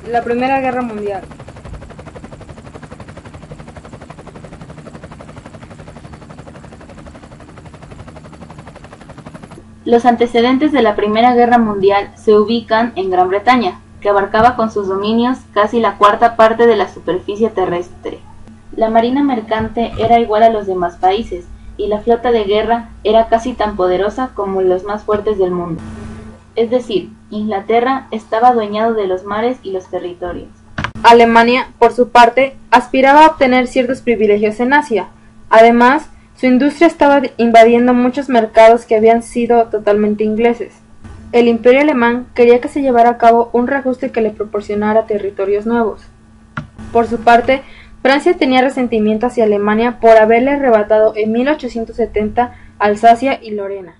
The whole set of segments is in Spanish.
La Primera Guerra Mundial. Los antecedentes de la Primera Guerra Mundial se ubican en Gran Bretaña, que abarcaba con sus dominios casi la cuarta parte de la superficie terrestre. La marina mercante era igual a los demás países, y la flota de guerra era casi tan poderosa como los más fuertes del mundo. Es decir, Inglaterra estaba adueñado de los mares y los territorios. Alemania, por su parte, aspiraba a obtener ciertos privilegios en Asia. Además, su industria estaba invadiendo muchos mercados que habían sido totalmente ingleses. El Imperio alemán quería que se llevara a cabo un reajuste que le proporcionara territorios nuevos. Por su parte, Francia tenía resentimiento hacia Alemania por haberle arrebatado en 1870 Alsacia y Lorena.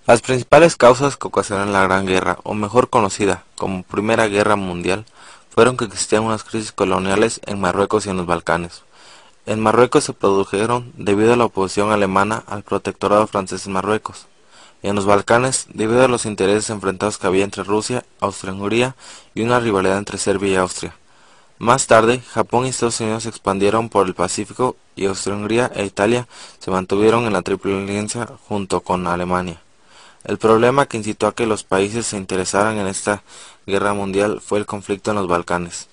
Las principales causas que ocasionaron la Gran Guerra, o mejor conocida como Primera Guerra Mundial, fueron que existían unas crisis coloniales en Marruecos y en los Balcanes. En Marruecos se produjeron debido a la oposición alemana al protectorado francés en Marruecos, y en los Balcanes debido a los intereses enfrentados que había entre Rusia, Austria-Hungría y una rivalidad entre Serbia y Austria. Más tarde, Japón y Estados Unidos se expandieron por el Pacífico y Austria-Hungría e Italia se mantuvieron en la Triple Alianza junto con Alemania. El problema que incitó a que los países se interesaran en esta guerra mundial fue el conflicto en los Balcanes.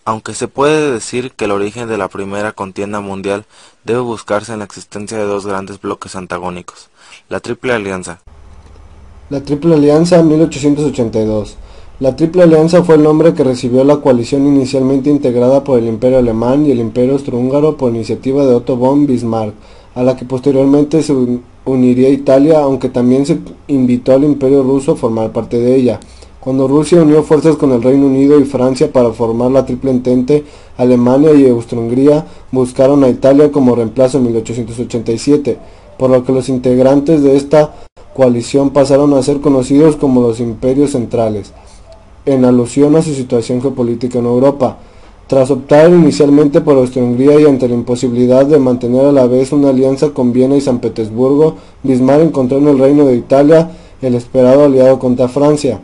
Aunque se puede decir que el origen de la primera contienda mundial debe buscarse en la existencia de dos grandes bloques antagónicos, la Triple Alianza. La Triple Alianza 1882. La Triple Alianza fue el nombre que recibió la coalición inicialmente integrada por el Imperio Alemán y el Imperio Austrohúngaro por iniciativa de Otto von Bismarck, a la que posteriormente se uniría Italia, aunque también se invitó al Imperio Ruso a formar parte de ella. Cuando Rusia unió fuerzas con el Reino Unido y Francia para formar la Triple Entente, Alemania y Austria-Hungría buscaron a Italia como reemplazo en 1887, por lo que los integrantes de esta coalición pasaron a ser conocidos como los Imperios Centrales, en alusión a su situación geopolítica en Europa. Tras optar inicialmente por Austria-Hungría y ante la imposibilidad de mantener a la vez una alianza con Viena y San Petersburgo, Bismarck encontró en el Reino de Italia el esperado aliado contra Francia.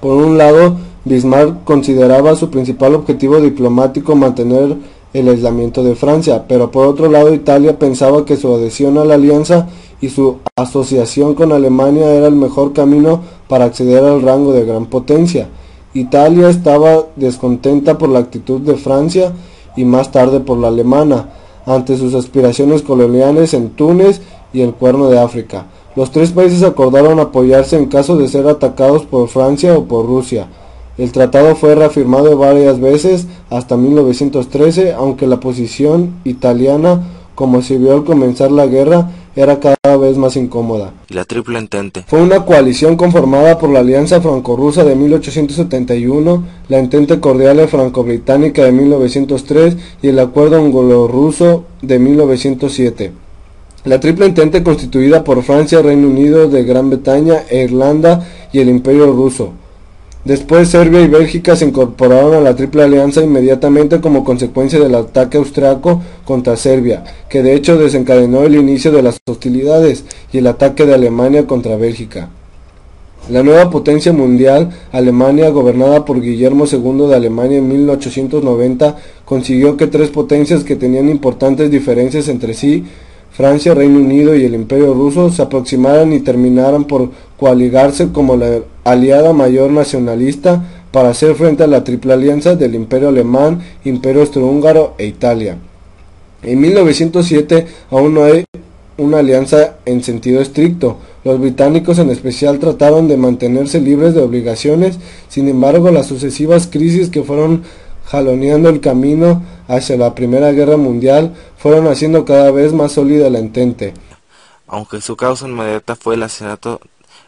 Por un lado, Bismarck consideraba su principal objetivo diplomático mantener el aislamiento de Francia, pero por otro lado Italia pensaba que su adhesión a la alianza y su asociación con Alemania era el mejor camino para acceder al rango de gran potencia. Italia estaba descontenta por la actitud de Francia y más tarde por la alemana, ante sus aspiraciones coloniales en Túnez y el Cuerno de África. Los tres países acordaron apoyarse en caso de ser atacados por Francia o por Rusia. El tratado fue reafirmado varias veces hasta 1913, aunque la posición italiana, como se vio al comenzar la guerra, era cada vez más incómoda. La Triple Entente fue una coalición conformada por la Alianza Franco-Rusa de 1871, la Entente Cordiale Franco-Británica de 1903 y el Acuerdo Anglo-Ruso de 1907. La Triple Entente constituida por Francia, Reino Unido de Gran Bretaña e Irlanda y el Imperio Ruso. Después Serbia y Bélgica se incorporaron a la Triple Alianza inmediatamente como consecuencia del ataque austriaco contra Serbia, que de hecho desencadenó el inicio de las hostilidades, y el ataque de Alemania contra Bélgica. La nueva potencia mundial, Alemania, gobernada por Guillermo II de Alemania en 1890, consiguió que tres potencias que tenían importantes diferencias entre sí, Francia, Reino Unido y el Imperio Ruso, se aproximaran y terminaran por coaligarse como la aliada mayor nacionalista para hacer frente a la Triple Alianza del Imperio Alemán, Imperio Austrohúngaro e Italia. En 1907 aún no hay una alianza en sentido estricto. Los británicos en especial trataron de mantenerse libres de obligaciones, sin embargo las sucesivas crisis que fueron jaloneando el camino hacia la Primera Guerra Mundial fueron haciendo cada vez más sólida la Entente. Aunque su causa inmediata fue el asesinato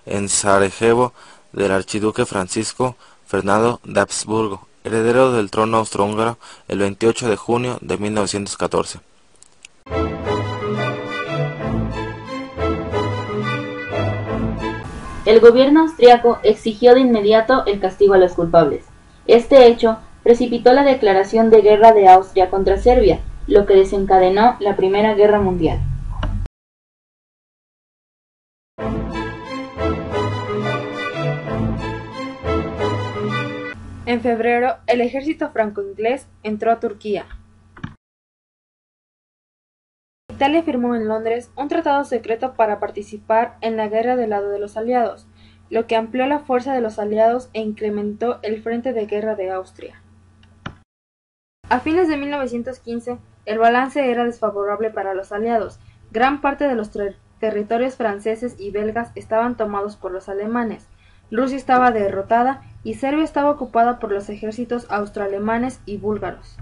en Sarajevo del archiduque Francisco Fernando de Habsburgo, heredero del trono austrohúngaro, el 28 de junio de 1914. El gobierno austriaco exigió de inmediato el castigo a los culpables. Este hecho precipitó la declaración de guerra de Austria contra Serbia, lo que desencadenó la Primera Guerra Mundial. En febrero, el ejército franco-inglés entró a Turquía. Italia firmó en Londres un tratado secreto para participar en la guerra del lado de los aliados, lo que amplió la fuerza de los aliados e incrementó el frente de guerra de Austria. A fines de 1915, el balance era desfavorable para los aliados. Gran parte de los territorios franceses y belgas estaban tomados por los alemanes. Rusia estaba derrotada y Serbia estaba ocupada por los ejércitos austroalemanes y búlgaros.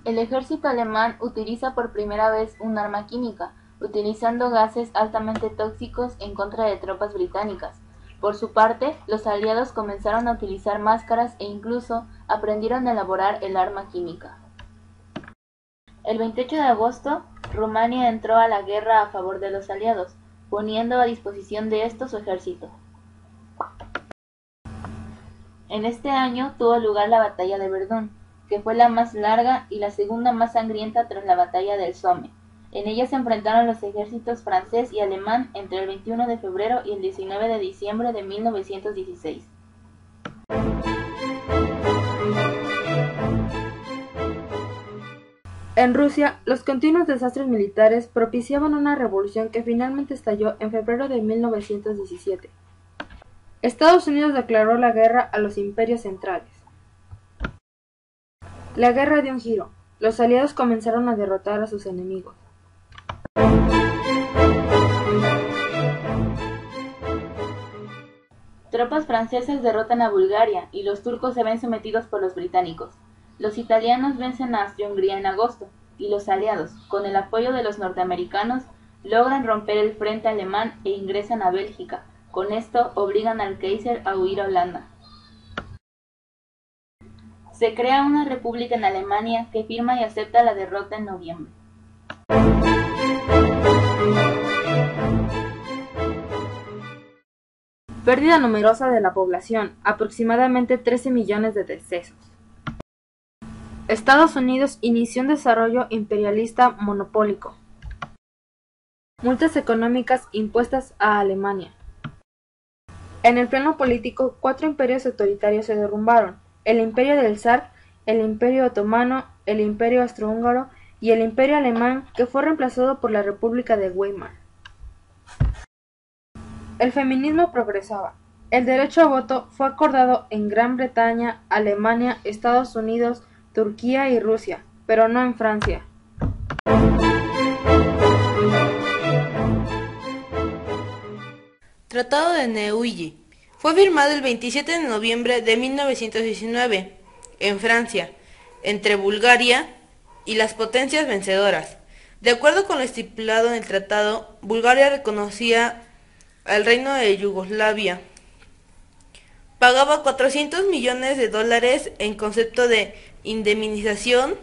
El ejército alemán utiliza por primera vez un arma química, utilizando gases altamente tóxicos en contra de tropas británicas. Por su parte, los aliados comenzaron a utilizar máscaras e incluso aprendieron a elaborar el arma química. El 28 de agosto, Rumania entró a la guerra a favor de los aliados, poniendo a disposición de estos su ejército. En este año tuvo lugar la batalla de Verdún, que fue la más larga y la segunda más sangrienta tras la batalla del Somme. En ella se enfrentaron los ejércitos francés y alemán entre el 21 de febrero y el 19 de diciembre de 1916. En Rusia, los continuos desastres militares propiciaban una revolución que finalmente estalló en febrero de 1917. Estados Unidos declaró la guerra a los imperios centrales. La guerra dio un giro. Los aliados comenzaron a derrotar a sus enemigos. Tropas francesas derrotan a Bulgaria y los turcos se ven sometidos por los británicos. Los italianos vencen a Austria-Hungría en agosto, y los aliados, con el apoyo de los norteamericanos, logran romper el frente alemán e ingresan a Bélgica. Con esto obligan al Kaiser a huir a Holanda. Se crea una república en Alemania que firma y acepta la derrota en noviembre. Pérdida numerosa de la población, aproximadamente 13 millones de decesos. Estados Unidos inició un desarrollo imperialista monopólico. Multas económicas impuestas a Alemania. En el plano político, 4 imperios autoritarios se derrumbaron: el imperio del zar, el imperio otomano, el imperio austrohúngaro y el imperio alemán, que fue reemplazado por la República de Weimar. El feminismo progresaba. El derecho a voto fue acordado en Gran Bretaña, Alemania, Estados Unidos, Turquía y Rusia, pero no en Francia. Tratado de Neuilly. Fue firmado el 27 de noviembre de 1919 en Francia, entre Bulgaria y las potencias vencedoras. De acuerdo con lo estipulado en el tratado, Bulgaria reconocía al reino de Yugoslavia, pagaba $400 millones en concepto de indemnización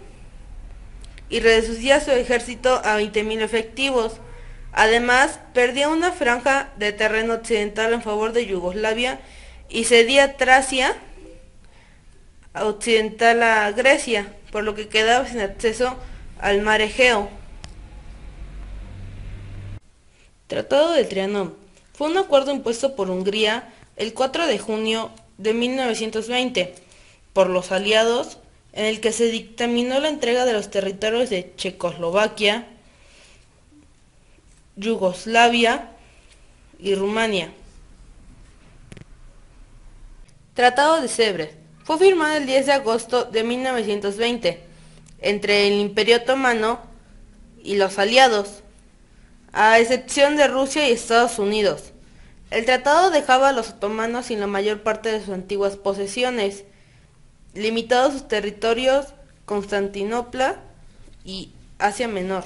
y reducía su ejército a 20.000 efectivos. Además, perdía una franja de terreno occidental en favor de Yugoslavia y cedía Tracia occidental a Grecia, por lo que quedaba sin acceso al mar Egeo. Tratado de Trianon. Fue un acuerdo impuesto por Hungría el 4 de junio de 1920 por los aliados, en el que se dictaminó la entrega de los territorios de Checoslovaquia, Yugoslavia y Rumania. Tratado de Sèvres. Fue firmado el 10 de agosto de 1920 entre el Imperio Otomano y los aliados, a excepción de Rusia y Estados Unidos. El tratado dejaba a los otomanos sin la mayor parte de sus antiguas posesiones, limitados sus territorios Constantinopla y Asia Menor.